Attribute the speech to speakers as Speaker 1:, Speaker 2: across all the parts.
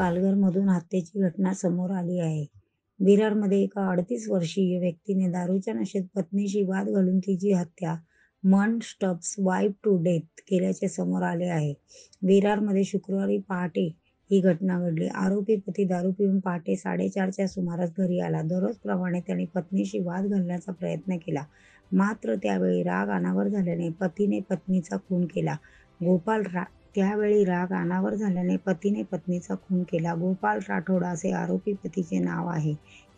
Speaker 1: पालघरमधून हत्येची घटना समोर आली आहे. विरारमध्ये एका 38 वर्षीय व्यक्तीने दारूच्या नशेत पत्नीशी वाद घालून तिची हत्या स्टब्स वाईफ टू डेथ केल्याचे समोर आले आहे. विरारमध्ये शुक्रवारी पहाटे ही घटना घडली. आरोपी पती दारू पिऊन पहाटे 4:30च्या सुमारास घरी आला. दररोजप्रमाणे त्याने पत्नीशी वाद घालण्याचा प्रयत्न केला. मात्र त्यावेळी राग अनावर झाल्याने पतीने पत्नीचा खून केला. गोपाल राठोड असे आरोपी पतीचे नाव आहे.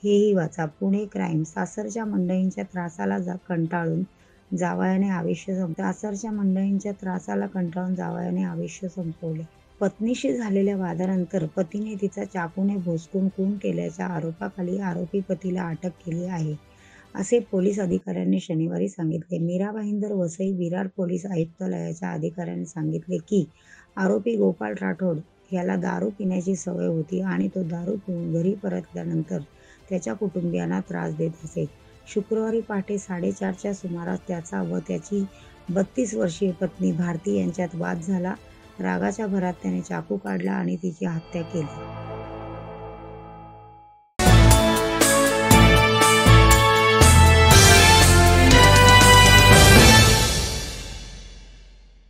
Speaker 1: हेही वाचा. पुणे क्राईम. सासरच्या मंडळींच्या त्रासाला कंटाळून जावयाने आयुष्य संपवले. पत्नीशी झालेल्या वादानंतर पतीने तिचा चाकूने भोसकून खून केल्याच्या आरोपाखाली आरोपी पतीला अटक केली आहे, असे पोलीस अधिकाऱ्यांनी शनिवारी सांगितले. मीरा भाईंदर वसई विरार पोलीस आयुक्तालयाच्या अधिकाऱ्यांनी सांगितले की आरोपी गोपाल राठोड याला दारू पिण्याची सवय होती आणि तो दारू पिऊन घरी परतल्यानंतर त्याच्या कुटुंबियांना त्रास देत असे. शुक्रवारी पहाटे 4:30च्या सुमारास त्याचा व त्याची 32 वर्षीय पत्नी भारती यांच्यात वाद झाला. रागाच्या भरात त्याने चाकू काढला आणि तिची हत्या केली.